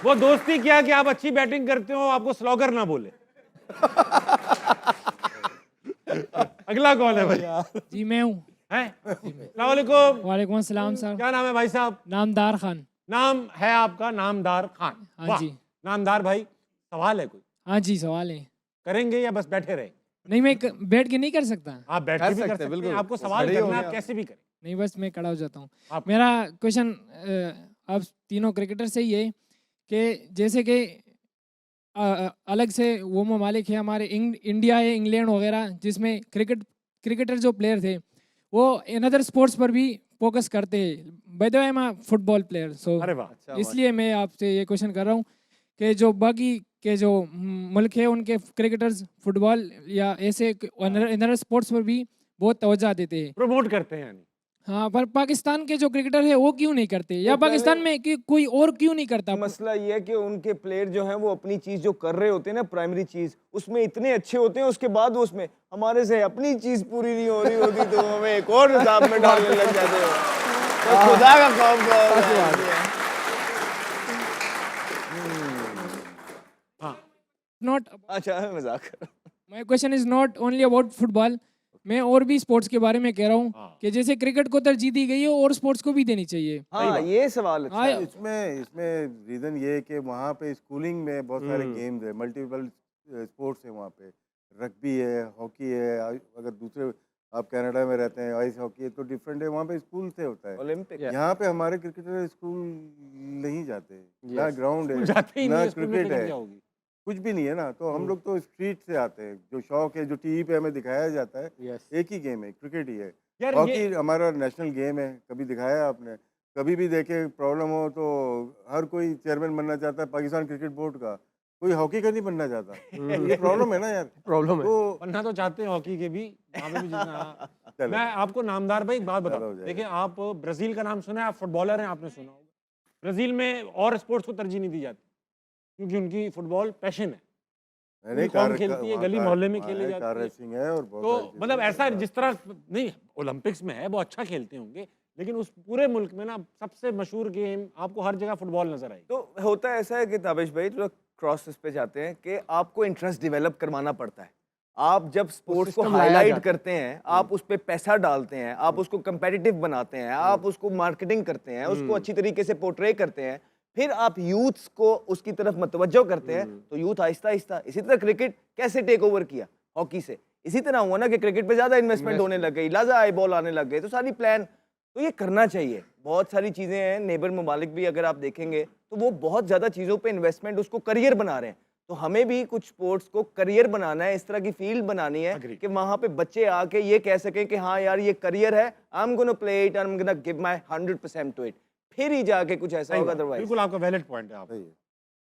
वो दोस्ती क्या कि आप अच्छी बैटिंग करते हो, आपको स्लॉगर ना बोले। अगला कौन है भाई? जी मैं हूँ। हैं? अस्सलाम वालेकुम। वालेकुम अस्सलाम सर। क्या नाम है भाई साहब? नामदार खान। नाम है आपका नामदार खान? हाँ वाह। जी। नामदार भाई, सवाल है कोई? हाँ जी सवाल है। करेंगे या बस बैठे रहे? नहीं मैं बैठ के नहीं कर सकता। आप बैठ के भी कर सकते हैं, बिल्कुल। आपको सवाल खड़े करना होंगे आप आप। कैसे भी करें। नहीं बस मैं खड़ा हो जाता हूँ। आप- मेरा क्वेश्चन आप तीनों क्रिकेटर से ही है कि जैसे कि अलग से वो ममालिक है हमारे इंडिया है, इंग्लैंड वगैरह, जिसमें क्रिकेटर जो प्लेयर थे वो इन अदर स्पोर्ट्स पर भी फोकस करते हैं। By the way I am football player, so अरे वाह। इसलिए मैं आपसे ये क्वेश्चन कर रहा हूँ कि जो बाकी के जो मुल्क है उनके क्रिकेटर्स फुटबॉल या ऐसे अदर स्पोर्ट्स पर भी बहुत तवज्जो देते हैं। प्रमोट करते हैं यानी। हाँ, पर पाकिस्तान के जो क्रिकेटर है वो क्यों नहीं करते, या तो पहले- पाकिस्तान में कि कोई और क्यों नहीं करता? मसला ये है कि उनके प्लेयर जो हैं वो अपनी चीज जो कर रहे होते हैं ना, प्राइमरी चीज उसमें इतने अच्छे होते हैं, उसके बाद वो उसमें हमारे से अपनी चीज पूरी नहीं हो रही होती तो हमें एक और हिसाब में डालने लग जाते हो। तो खुदा का खौफ करो। हाँ, नॉट अच्छा मजाक कर रहा हूं। My question is not only about football, मैं और भी स्पोर्ट्स के बारे में कह रहा हूँ हाँ। कि जैसे क्रिकेट को तरजीह दी गई है और स्पोर्ट्स को भी देनी चाहिए। हाँ ये सवाल अच्छा हाँ, है। इसमें रीज़न ये है कि वहाँ पे स्कूलिंग में बहुत सारे गेम्स है, मल्टीपल स्पोर्ट्स है वहाँ पे। रग्बी है, हॉकी है, अगर दूसरे आप कनाडा में रहते हैं आइस हॉकी है तो डिफरेंट है, वहाँ पे स्कूल से होता है। ओलंपिक यहाँ पे हमारे क्रिकेटर स्कूल नहीं जाते, ना ग्राउंड स्कूल है, जाते ही ना नहीं है, स्कूल में क्रिकेट क्रिकेट है, क्या होगी? कुछ भी नहीं है ना। तो हम लोग तो स्ट्रीट से आते हैं, जो शौक है, जो टीवी पे हमें दिखाया जाता है, यस एक ही गेम है, क्रिकेट ही है। यार हॉकी ये हमारा नेशनल गेम है, कभी दिखाया आपने? कभी भी देखे प्रॉब्लम हो तो हर कोई चेयरमैन बनना चाहता है पाकिस्तान क्रिकेट बोर्ड का, कोई हॉकी का नहीं बनना चाहता। ये प्रॉब्लम है ना यार। प्रॉब्लम है। तो बनना तो चाहते हैं हॉकी के भी, वहाँ पे भी जितना। चलो। मैं आपको नामदार भाई एक बात चलो, बताऊं, हो जाएगा। देखिए आप ब्राजील का नाम सुना है, आप फुटबॉलर हैं, आपने सुना होगा। ब्राजील में और स्पोर्ट्स को तरजीह नहीं दी जाती क्योंकि उनकी फुटबॉल पैशन है। नहीं, कौन खेलती है, वहाँ गली मोहल्ले में खेली कार जाती है। रेसिंग है और बहुत तो सारी चीज़ें मतलब हैं। ऐसा जिस तरह नहीं ओलंपिक्स में है, वो अच्छा खेलते होंगे, लेकिन उस पूरे मुल्क में ना सबसे मशहूर गेम आपको हर जगह फुटबॉल नजर आएगी। तो होता ऐसा है कि ताबिश भाई थोड़ा क्रॉस पे जाते हैं कि आपको इंटरेस्ट डेवलप करवाना पड़ता है। आप जब स्पोर्ट्स को system लाया हाईलाइट जाता है। करते हैं, आप उस पर पैसा डालते हैं, आप उसको कंपेटिटिव बनाते हैं, आप उसको मार्केटिंग करते हैं, उसको अच्छी तरीके से पोर्ट्रे करते हैं, फिर आप यूथ्स को उसकी तरफ मतवज्जो करते हैं, तो यूथ आहिस्ता आहिस्ता। इसी तरह क्रिकेट कैसे टेक ओवर किया हॉकी से, इसी तरह हुआ ना कि क्रिकेट पे ज्यादा इन्वेस्टमेंट होने लग गई, लाजा आई बॉल आने लग गए, तो सारी प्लान तो ये करना चाहिए। बहुत सारी चीजें हैं, नेबर ममालिक भी अगर आप देखेंगे तो वो बहुत ज्यादा चीजों पे इन्वेस्टमेंट, उसको करियर बना रहे हैं। तो हमें भी कुछ स्पोर्ट्स को करियर बनाना है, इस तरह की फील्ड बनानी है Agreed. कि वहां पे बच्चे आके ये कह सकें कि हाँ यार ये करियर है, I am gonna play it, I am gonna give my 100% to it, फिर ही जाके कुछ ऐसा सही होगा। बात, अदरवाइज बिल्कुल आपका वैलिड पॉइंट है। आप सही है।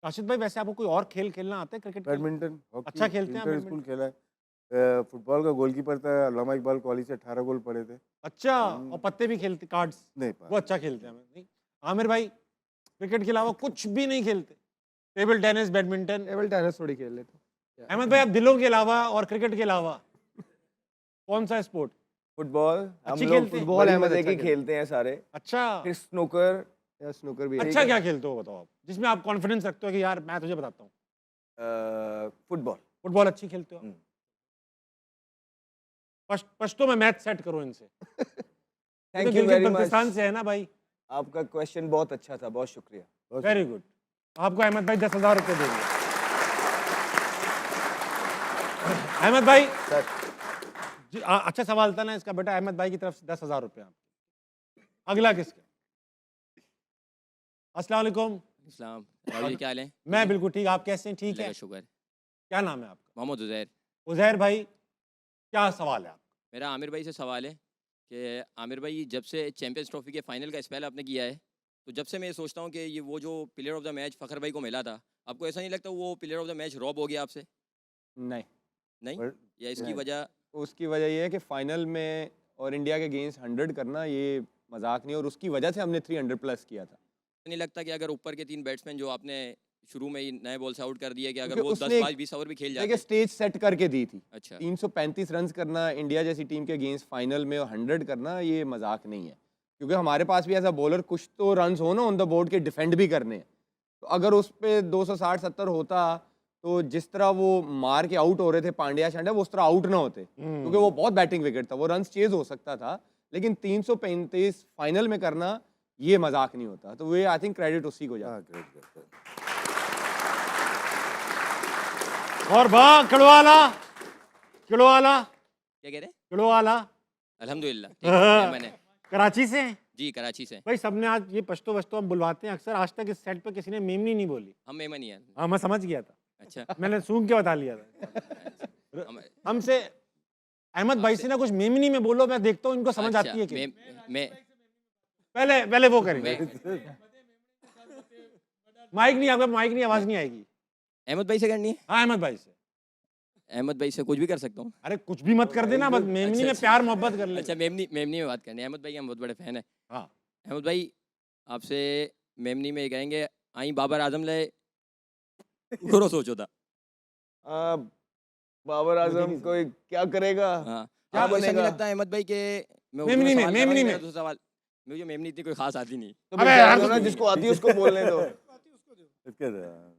राशिद भाई, वैसे आपको कोई और खेल खेलना आता है? क्रिकेट खेलना? बैडमिंटन, हॉकी, अच्छा खेलते हैं आप इंटर स्कूल खेला है। फुटबॉल का गोलकीपर था, अल्लामा इकबाल कॉलेज से 18 गोल पड़े थे। अच्छा, और पत्ते भी खेलते, कार्ड्स नहीं वो अच्छा खेलते हैं। नहीं, आमिर भाई क्रिकेट के अलावा कुछ भी नहीं खेलते? Table tennis, badminton? Table tennis थोड़ी खेल लेते हैं। अहमद भाई, आप दिलों के अलावा और क्रिकेट के अलावा कौन सा स्पोर्ट? फुटबॉल हम अच्छी लोग खेलते हैं? फुटबॉल बड़ी अहमद मजे की की खेलते हैं सारे, अच्छा, फिर स्नूकर, या स्नूकर भी अच्छा क्या खेलते हो बताओ आप, जिसमें आप कॉन्फिडेंस रखते हो कि यार मैं तुझे बताता हूँ। फुटबॉल। फुटबॉल अच्छी खेलते हो? हम्म। पश्तो में मैच सेट करो इनसे। Thank you Gilgit very Baltistan much. से है ना भाई? आपका क्वेश्चन बहुत अच्छा था, बहुत शुक्रिया। Very good. आपको अहमद भाई 10,000 रुपये देंगे। अहमद भाई सर जी, अच्छा सवाल था ना इसका बेटा। अहमद भाई की तरफ से 10,000 रुपये आपके। अगला किसका? अस्सलाम वालेकुम। इस्लाम राहुल जी, क्या हाल है? मैं बिल्कुल ठीक, आप कैसे हैं? ठीक अल्लाह है। का शुक्र। क्या नाम है आपका? मोहम्मद उज़ैर। उज़ैर भाई, क्या सवाल है आपका? मेरा आमिर भाई से सवाल है कि आमिर भाई, जब से चैंपियंस ट्रॉफी के फाइनल का स्पेल आपने किया है, तो जब से मैं ये सोचता हूँ कि ये वो जो player of the match Fakhar भाई को मिला था, आपको ऐसा नहीं लगता वो player of the match rob हो गया आपसे? नहीं, नहीं? But- या इसकी नहीं। वजह उसकी वजह ये है कि फाइनल में और इंडिया के अगेंस्ट 100 करना ये मजाक नहीं, और उसकी वजह से हमने 300 प्लस किया था। नहीं लगता कि अगर ऊपर के 3 बैट्समैन जो आपने शुरू में ही नए बॉल से आउट कर दिए कि अगर क्योंकि वो उसने 10, एक- 5, 20 ओवर भी खेल देखिए जाते? स्टेज सेट करके दी थी। अच्छा। 335 रन करना इंडिया जैसी टीम के अगेंस्ट फाइनल में, और 100 करना ये मजाक नहीं है, क्योंकि हमारे पास भी एज अ बॉलर कुछ तो रन हो ना ऑन द बोर्ड के, डिफेंड भी करने हैं। तो अगर उस पे 260-70 होता तो जिस तरह वो मार के आउट हो रहे थे पांड्या शांड्या, वो उस तरह आउट ना होते, क्योंकि वो बहुत बैटिंग विकेट था, वो रन चेज हो सकता था। लेकिन 335 फाइनल में करना ये मजाक नहीं होता, तो वे आई थिंक क्रेडिट उसी को जाता है। हाँ, great. और वाह किड़वाला, किड़वाला, क्या कह रहे हैं? किड़वाला अल्हम्दुलिल्लाह ठीक है, मैंने कराची से हैं? जी कराची से। भाई सबने आज ये पश्तो वश्तो हम बुलवाते हैं अक्सर, आज तक इस सेट पे किसी ने मेमनी नहीं बोली। हम मेमन ही हैं। हाँ मैं समझ गया था, अच्छा। मैंने सूंघ के बता लिया था। हम- हमसे अहमद भाई से ना कुछ मेमनी में बोलो, मैं देखता हूँ इनको समझ अच्छा, आती है कि मैं पहले पहले वो करेंगे। मैं माइक नहीं, आपका माइक नहीं, आवाज नहीं आएगी। अहमद भाई से करनी है? हाँ अहमद भाई से। अहमद भाई से कुछ भी कर सकता हूँ? अरे कुछ भी मत कर देना, बस मेमनी में अच्छा। प्यार मोहब्बत कर ले। अच्छा मेमनी मेमनी में बात करनी है। अहमद भाई के हम बहुत बड़े फैन हैं। हाँ अहमद भाई आपसे मेमनी में ये कहेंगे, आई बाबर आजम ले घोरो सोचो था। बाबर आजम कोई क्या करेगा? हाँ क्या आपको ऐसा नहीं बनेगा? लगता अहमद भाई के मैं मेमनी में, मेमनी में। दूसरा सवाल, मुझे मेमनी इतनी कोई खास आती नहीं। तो अबे मैं यार, कह रहा हूं ना, जिसको आती है उसको बोलने दो। इसके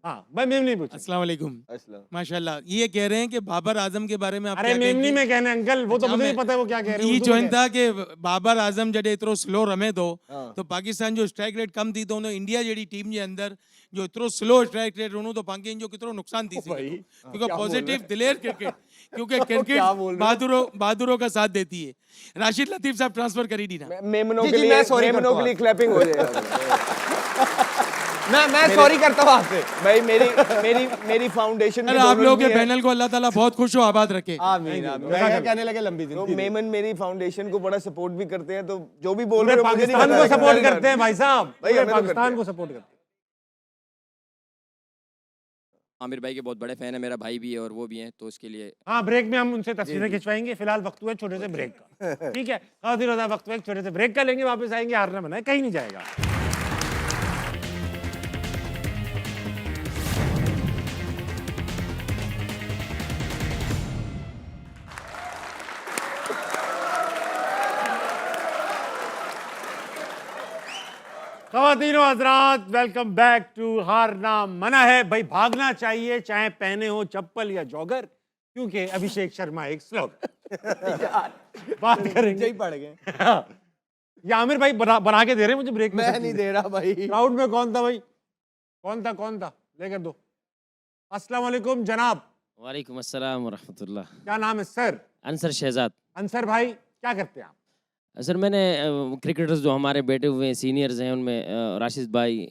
हाँ भाई मेमनी पूछो। अस्सलाम वालेकुम। अस्सलाम। माशाल्लाह, ये कह रहे हैं कि बाबर आजम के बारे में आप अरे क्या मेमनी कहेंगे? में कहने अंकल, वो तो अच्छा, मुझे मैं- नहीं पता है वो क्या कह रहे हैं। ये उर्दू में चॉइंट कह था कि बाबर आजम जडे एतिरो स्लो रमे थो हाँ। तो पाकिस्तान जो स्ट्राइक रेट कम थी तो उन इंडिया जहिड़ी टीम जे अंदर जो एतिरो स्लो स्ट्राइक रेट हुनूं तो पाकिस्तान जो केतिरो नुकसान थी सघे थो। क्योंकि क्या बोल पॉजिटिव रहे हैं? दिलेर क्रिकेट, क्योंकि क्या क्रिकेट बोल रहे हैं? बहादुरों का साथ देती है। राशिद लतीफ साहब ट्रांसफर करी दी ना। मेमनों जी, के जी, लिए मैं sorry मेमनों करता के लिए हूँ। क्लैपिंग हो जाएगा। मैं सॉरी करता हूँ आपसे। भाई मेरी फाउंडेशन अरे आप लोगों के पैनल को अल्लाह ताला बहुत खुश हो आबाद रखे। आमीन आमीन। मैं क्या कहने लगे, लंबी तो जिंदगी दे। मेमन मेरी फाउंडेशन को बड़ा सपोर्ट भी करते हैं, तो जो भी बोल पूरे रहे हो मुझे नहीं पाकिस्तान पता, को लेकिन सपोर्ट very करते हैं good। भाई साहब, भाई, पूरे हमें तो पाकिस्तान करते को सपोर्ट करते हैं। आमिर भाई के बहुत बड़े फैन है, मेरा भाई भी है और वो भी हैं, तो उसके लिए हाँ ब्रेक में हम उनसे तस्वीरें खिंचवाएंगे। फिलहाल वक्त हुआ है छोटे से ब्रेक का, ठीक है। खातिर होता वक्त हुआ है छोटे से ब्रेक का, लेंगे वापस आएंगे। हारना मना है, कहीं नहीं जाएगा। ख़वातीन और हज़रात, वेलकम बैक टू हारना मना है। भाई भागना चाहिए, चाहे पहने हो चप्पल या जॉगर, क्योंकि अभिषेक शर्मा एक स्लोगन बात करेंगे। ही पड़ गए। ये आमिर भाई बना के दे रहे हैं मुझे ब्रेक में। मैं नहीं दे रहा भाई। क्राउड में कौन था भाई? कौन था लेकर दो। अस्सलाम वालेकुम जनाब, वालेकुम अस्सलाम व रहमतुल्लाह। क्या नाम है सर? अंसर शहजाद। अंसर भाई क्या करते हैं आप? सर मैंने क्रिकेटर्स जो हमारे बैठे हुए हैं सीनियर्स हैं उनमें राशिद भाई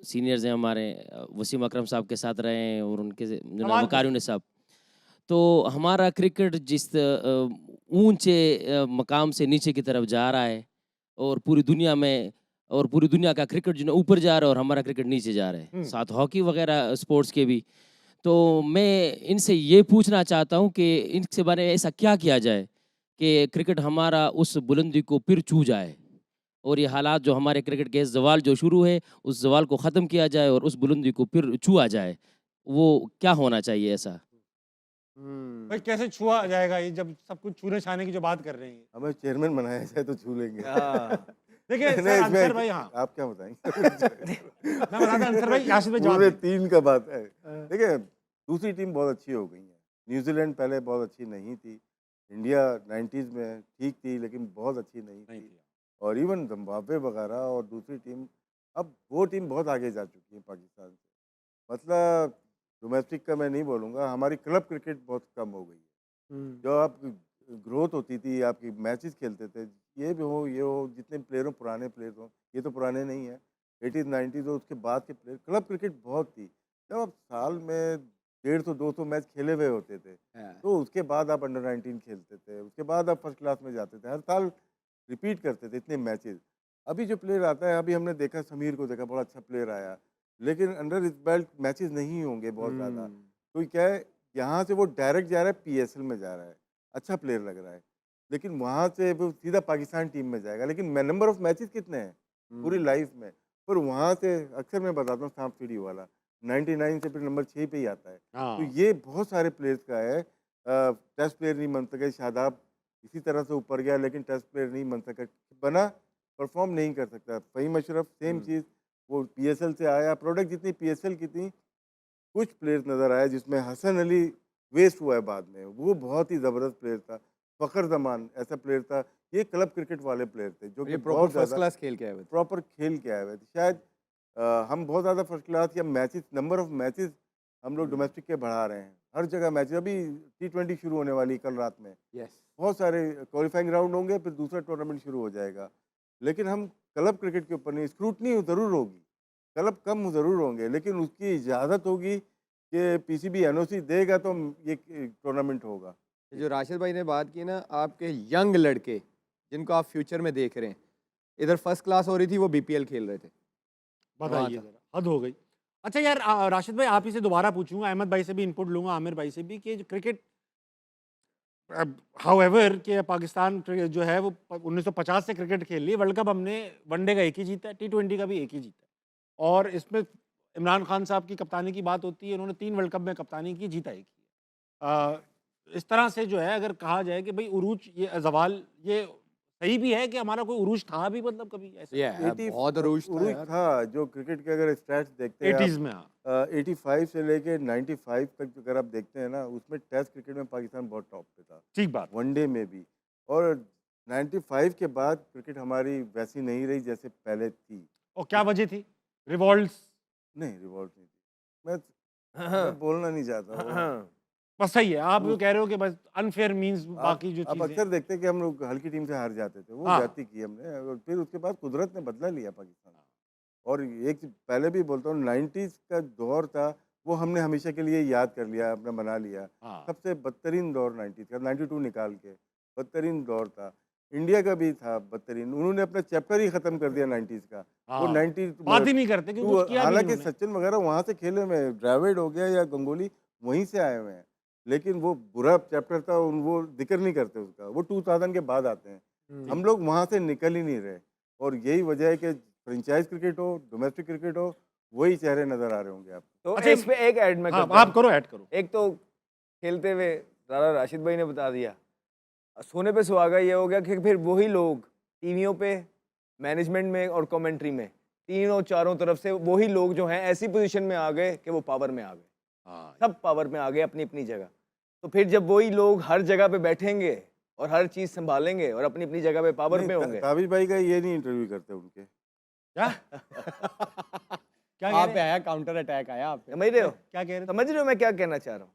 सीनियर्स हैं हमारे, वसीम अकरम साहब के साथ रहे हैं और उनके सवाल वकारुन साहब। तो हमारा क्रिकेट जिस ऊंचे मकाम से नीचे की तरफ जा रहा है और पूरी दुनिया में, और पूरी दुनिया का क्रिकेट जो है ऊपर जा रहा है और हमारा क्रिकेट नीचे जा रहा है, साथ हॉकी वगैरह स्पोर्ट्स के भी। तो मैं इनसे ये पूछना चाहता हूँ कि इनसे बारे में ऐसा क्या किया जाए कि क्रिकेट हमारा उस बुलंदी को फिर छू जाए और ये हालात जो हमारे क्रिकेट के जवाल जो शुरू है उस जवाल को ख़त्म किया जाए और उस बुलंदी को फिर छुआ जाए। वो क्या होना चाहिए ऐसा? भाई कैसे छुआ जाएगा ये, जब सब कुछ छूने छाने की जो बात कर रहे हैं? हमें चेयरमैन बनाया जाए तो छू लेंगे। देखिए नहीं, सर, इसमें अंसर भाई, हाँ आप क्या बताएंगे? मैं बताता अंसर भाई, यासिर भाई जवाब पूरे दें। 3 का बात है। देखिए दूसरी टीम बहुत अच्छी हो गई है। न्यूजीलैंड पहले बहुत अच्छी नहीं थी, इंडिया 90s में ठीक थी लेकिन बहुत अच्छी नहीं थी, और इवन जिम्बाब्वे वगैरह और दूसरी टीम, अब वो टीम बहुत आगे जा चुकी है पाकिस्तान से। मतलब डोमेस्टिक का मैं नहीं बोलूँगा, हमारी क्लब क्रिकेट बहुत कम हो गई है। जो आप ग्रोथ होती थी, आपकी मैचेस खेलते थे, ये भी हो ये हो, जितने प्लेयर हो पुराने प्लेयर हो, ये तो पुराने नहीं है, 80s 90s और उसके बाद के प्लेयर, क्लब क्रिकेट बहुत थी। जब आप साल में 150-200 मैच खेले हुए होते थे, तो उसके बाद आप अंडर 19 खेलते थे, उसके बाद आप फर्स्ट क्लास में जाते थे, हर साल रिपीट करते थे इतने मैचेस। अभी जो प्लेयर आता है, अभी हमने देखा समीर को देखा, बड़ा अच्छा प्लेयर आया, लेकिन अंडर इस बेल्ट मैचेस नहीं होंगे बहुत ज़्यादा। तो क्या है, यहाँ से वो डायरेक्ट जा रहा है, पीएसएल में जा रहा है, अच्छा प्लेयर लग रहा है, लेकिन वहाँ से वो सीधा पाकिस्तान टीम में जाएगा। लेकिन नंबर ऑफ मैचेस कितने हैं पूरी लाइफ में, पर वहाँ से अक्सर मैं बताता हूँ सांप सीढ़ी वाला 99 से फिर नंबर 6 पे ही आता है। तो ये बहुत सारे प्लेयर्स का है। टेस्ट प्लेयर नहीं बन सके, शादाब इसी तरह से ऊपर गया लेकिन टेस्ट प्लेयर नहीं बन सका, बना, परफॉर्म नहीं कर सकता। फ़हीम अशरफ सेम चीज़, वो पीएसएल से आया, प्रोडक्ट जितनी पीएसएल की थी, कुछ प्लेयर्स नज़र आए जिसमें हसन अली वेस्ट हुआ है बाद में, वो बहुत ही ज़बरदस्त प्लेयर था। फ़खर जमान ऐसा प्लेयर था, ये क्लब क्रिकेट वाले प्लेयर थे जो कि ये बहुत प्रॉपर फर्स्ट ज़्यादा क्लास खेल के आए हुए थे। प्रॉपर खेल के आए हुए थे। शायद हम बहुत ज़्यादा फर्स्ट क्लास या मैचेस, नंबर ऑफ मैचेस हम लोग डोमेस्टिक के बढ़ा रहे हैं, हर जगह मैचेस। अभी T20 शुरू होने वाली कल रात में, यस, बहुत सारे क्वालिफाइंग राउंड होंगे, फिर दूसरा टूर्नामेंट शुरू हो जाएगा। लेकिन हम क्लब क्रिकेट के ऊपर नहीं, स्क्रूटनी ज़रूर होगी, क्लब कम ज़रूर होंगे, लेकिन उसकी इजाज़त होगी कि पीसीबी एनओसी देगा तो ये टूर्नामेंट होगा। जो राशिद भाई ने बात की ना, आपके यंग लड़के जिनको आप फ्यूचर में देख रहे हैं, इधर फर्स्ट क्लास हो रही थी, वो बीपीएल खेल रहे थे। बताइए था। जरा, हद हो गई। अच्छा यार, राशिद भाई आप ही से दोबारा पूछूंगा, अहमद भाई से भी इनपुट लूंगा, आमिर भाई से भी, कि जो क्रिकेट हाउएवर कि पाकिस्तान जो है वो 1950 से क्रिकेट खेल रही है। वर्ल्ड कप हमने वनडे का एक ही जीता है, T20 का भी एक ही जीता है, और इसमें इमरान खान साहब की कप्तानी की बात होती है, उन्होंने 3 वर्ल्ड कप में कप्तानी की, जीता एक ही है। इस तरह से जो है अगर कहा जाए कि भाई उरूज, ये जवाल, ये सही भी है कि हमारा कोई उरूज था भी, मतलब कभी ऐसा बहुत अरूज था उरूज यार। था, जो क्रिकेट के अगर स्टैट्स देखते हैं 80s में? हाँ, 85 से लेके 95 तक अगर आप देखते हैं ना, उसमें टेस्ट क्रिकेट में पाकिस्तान बहुत टॉप पे था, ठीक बात। वनडे में भी। और 95 के बाद क्रिकेट हमारी वैसी नहीं रही जैसे पहले थी। और क्या वजह थी? रिवॉल्ट्स? नहीं, रिवॉल्ट नहीं थी। मैं बोलना नहीं चाहता वो। बस सही है, आप वो- जो कह रहे हो कि बस अनफेयर मींस आप बाकी जो आप चीजें। अक्सर देखते हैं कि हम लोग हल्की टीम से हार जाते थे, वो हाँ। जाती की हमने, और फिर उसके बाद कुदरत ने बदला लिया पाकिस्तान। और एक चीज़ पहले भी बोलता हूँ, 90s का दौर था, वो हमने हमेशा के लिए याद कर लिया, अपना बना लिया। हाँ। सबसे बदतरीन दौर 90s का, 92 निकाल के बदतरीन दौर था। इंडिया का भी था बदतरीन, उन्होंने अपना चैप्टर ही खत्म कर दिया 90s का। वो हाँ, 90 बात ही नहीं करते कि कुछ किया भी हालांकि नहीं सचिन वगैरह वहाँ से खेले हुए हैं, द्रविड़ हो गया या गंगोली वहीं से आए हुए हैं, लेकिन वो बुरा चैप्टर था, वो जिक्र नहीं करते उसका, वो 2000 के बाद आते हैं। हम लोग वहाँ से निकल ही नहीं रहे, और यही वजह है कि फ्रेंचाइज क्रिकेट हो, डोमेस्टिक क्रिकेट हो, वही चेहरे नजर आ रहे होंगे आपको। तो अच्छा, इस पे एक ऐड में हाँ, करता हूँ। आप करो, ऐड करो। एक तो खेलते हुए सारा राशिद भाई ने बता दिया, सोने पे सुहागा ये हो गया कि फिर वही लोग टीवियों पे, मैनेजमेंट में और कमेंट्री में, तीनों चारों तरफ से वही लोग जो हैं ऐसी पोजीशन में आ गए कि वो पावर में आ गए। हाँ, सब पावर में आ गए अपनी अपनी जगह। तो फिर जब वही लोग हर जगह पे बैठेंगे और हर चीज़ संभालेंगे और अपनी अपनी जगह पे पावर में होंगे, ताबिश भाई का ये नहीं इंटरव्यू करते उनके। क्या क्या कह आप रहे पे हैं? आया, काउंटर अटैक आया आप पे। समझ रहे हो? क्या कह रहे थे? समझ रहे हो मैं क्या कहना चाह रहा हूँ?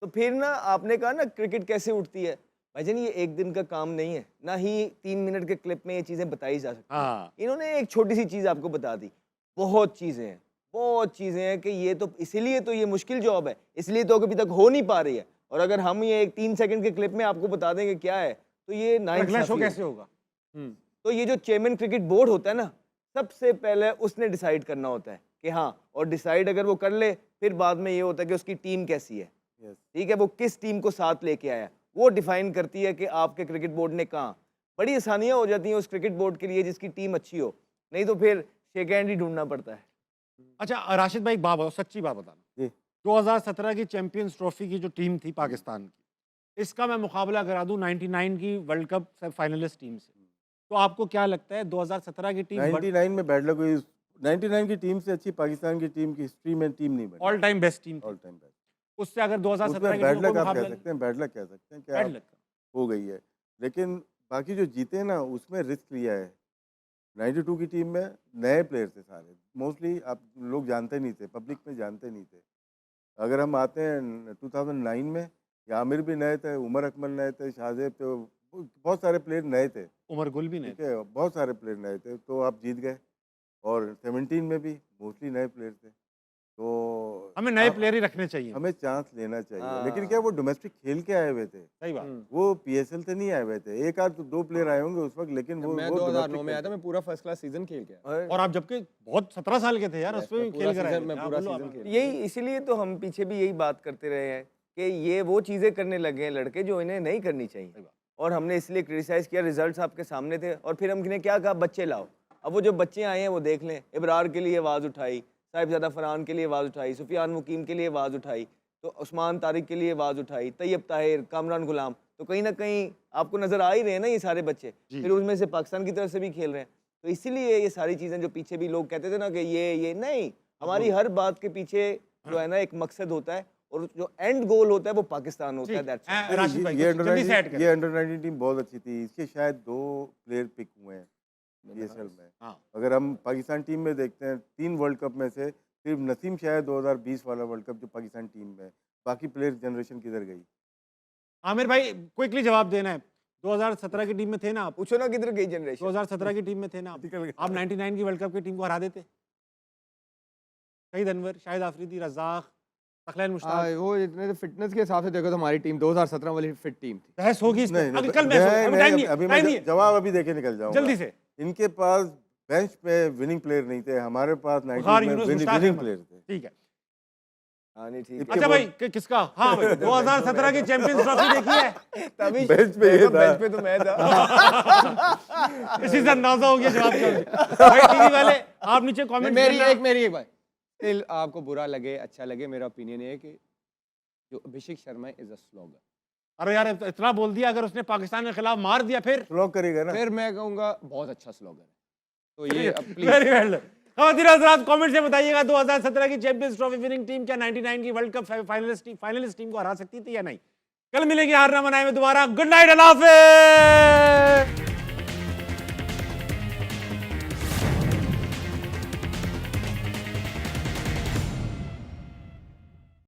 तो फिर ना आपने कहा ना क्रिकेट कैसे उठती है, भाईजान ये एक दिन का काम नहीं है, ना ही 3 मिनट के क्लिप में ये चीज़ें बताई जा सकती हैं। हाँ, इन्होंने एक छोटी सी चीज़ आपको बता दी, बहुत चीज़ें हैं, बहुत चीज़ें हैं कि ये तो इसीलिए तो ये मुश्किल जॉब है, इसलिए तो अभी तक हो नहीं पा रही है। और अगर हम ये एक 3 सेकंड के क्लिप में आपको बता देंगे क्या है, तो ये अगला शो नाइंसाफी है। कैसे होगा? तो ये जो चेयरमैन क्रिकेट बोर्ड होता है ना, सबसे पहले उसने डिसाइड करना होता है कि हाँ, और डिसाइड अगर वो कर ले, फिर बाद में ये होता है कि उसकी टीम कैसी है, Yes. ठीक है, वो किस टीम को साथ लेके आया, वो डिफाइन करती है कि आपके क्रिकेट बोर्ड ने कहाँ। बड़ी आसानियाँ हो जाती हैं उस क्रिकेट बोर्ड के लिए जिसकी टीम अच्छी हो, नहीं तो फिर शेक हैंड ही ढूंढना पड़ता है। अच्छा राशिद भाई, एक बात बताओ, सच्ची बात बताना। जी। 2017 की चैंपियंस ट्रॉफी की जो टीम थी पाकिस्तान की, इसका मैं मुकाबला करा दूं 99 की वर्ल्ड कप फाइनलिस्ट टीम से, तो आपको क्या लगता है 2017 की टीम 99 में बैड लक हुई। 99 की टीम से अच्छी पाकिस्तान की टीम की हिस्ट्री में टीम नहीं बनी। ऑल टाइम बेस्ट टीम थी? All time best. उससे अगर 2017 उसमें की बैड टीम को लक आप मुकाबला कह सकते हैं, बैड लक कह सकते हैं कि बैड आप लक। हो गई है, लेकिन बाकी जो जीते ना उसमें रिस्क लिया है। 92 की टीम में नए प्लेयर थे सारे, मोस्टली आप लोग जानते नहीं थे, पब्लिक में जानते नहीं थे। अगर हम आते हैं 2009 में, या आमिर भी नए थे, उमर अकमल नए थे, शाहजेब थे, बहुत सारे प्लेयर नए थे, उमर गुल भी नहीं ठीक है, बहुत सारे प्लेयर नए थे, तो आप जीत गए। और 17 में भी मोस्टली नए प्लेयर थे, तो हमें नए आप- प्लेयर ही रखने चाहिए। हमें चांस लेना चाहिए, हाँ। लेकिन क्या वो डोमेस्टिक खेल के आए हुए थे, सही बात। वो पीएसएल से नहीं आए हुए थे, एक आध तो 2 प्लेयर आए होंगे उस वक्त, लेकिन वो मैं वो 2009 domestic में आया था, खेल मैं पूरा फर्स्ट क्लास सीजन खेल के आया। और आप जबकि बहुत 17 साल के थे यार, Yes, उसमें भी मैं पूरा खेल कर आए season- थे। मैं हाँ, पूरा बोलो season आप। खेल यही इसीलिए तो हम पीछे भी यही बात करते रहे हैं कि ये वो चीज़ें करने लगे हैं लड़के जो इन्हें नहीं करनी चाहिए, और हमने इसलिए क्रिटिसाइज किया। रिजल्ट्स आपके सामने थे, और फिर हमने क्या कहा, बच्चे लाओ। अब वो जो बच्चे आए हैं वो देख लें, इब्रार के लिए आवाज़ उठाई, साहिबजादा फरहान के लिए आवाज़ उठाई, सुफियान मुकीम के लिए आवाज़ उठाई, तो उस्मान तारिक के लिए आवाज़ उठाई, तैयब ताहिर, कामरान गुलाम, तो कहीं ना कहीं आपको नज़र आ ही रहे हैं ना ये सारे बच्चे, फिर उनमें से पाकिस्तान की तरफ से भी खेल रहे हैं। तो इसीलिए ये सारी चीज़ें जो पीछे भी लोग कहते थे ना कि ये नहीं, हमारी हर बात के पीछे जो है ना एक मकसद होता है, और जो एंड गोल होता है वो पाकिस्तान होता है। That's all। राशिद भाई, ये कुछ जल्दी से ऐड अंडर करें। ये अंडर 19 टीम बहुत अच्छी थी, इसके शायद 2 प्लेयर पिक हुए हैं पीएसएल में। हाँ। अगर हम पाकिस्तान टीम में देखते हैं, 3 वर्ल्ड कप में से सिर्फ नसीम शायद 2020 वाला वर्ल्ड कप जो पाकिस्तान टीम में है, बाकी प्लेयर जनरेशन किधर गई? आमिर भाई क्विकली जवाब देना है। 2017 की टीम में थे ना आप? पूछो ना किधर गई जनरेशन। 2017 की टीम में थे ना आप? आप 99 की वर्ल्ड कप की टीम को हरा देते? शहीद अनवर, शाहिद आफरीदी, रज़ाक, तखलील मुश्ताक। वो इतने तो फिटनेस के हिसाब से देखो तो हमारी टीम 2017 वाली फिट टीम थी। बहस होगी इस पे। नहीं, अभी कल बहस होगी, अभी टाइम नहीं है, अभी टाइम नहीं मैं है। जवाब अभी देके निकल जाऊंगा। जल्दी से। इनके पास बेंच पे विनिंग प्लेयर नहीं थे, हमारे पास 90 बुखार, में यूनुस, मुश्ताक विनिंग अहमद। प्लेयर थे। ठीक है। हाँ नहीं ठीक अच्छा भाई किसका? हाँ भाई 2017 की चैंपियंस ट्रॉफी देखी है? है। तभी बेंच पे ये था। बेंच पे तो मैं था। इसी से अंदाजा हो गया जवाब का। भाई टीवी वाले आप नीचे कमेंट मेरी एक बात, स्टिल आपको बुरा लगे अच्छा लगे, मेरा ओपिनियन ये है कि जो अभिषेक शर्मा इज अ स्लोगर। अरे यार इतना बोल दिया, अगर उसने पाकिस्तान के खिलाफ मार दिया फिर ब्लॉक करेगा ना। फिर मैं कहूँगा बहुत अच्छा स्लोगर है। तो ये अब प्लीज वेरी वेल। खवातीन हज़रात कमेंट से बताइएगा 2017 की चैंपियंस ट्रॉफी विनिंग टीम क्या 99 की वर्ल्ड कप फाइनलिस्ट टीम को हरा सकती थी या नहीं? कल मिलेंगे हार ना मनाए में दोबारा। गुड नाइट, अल्लाह हाफिज़।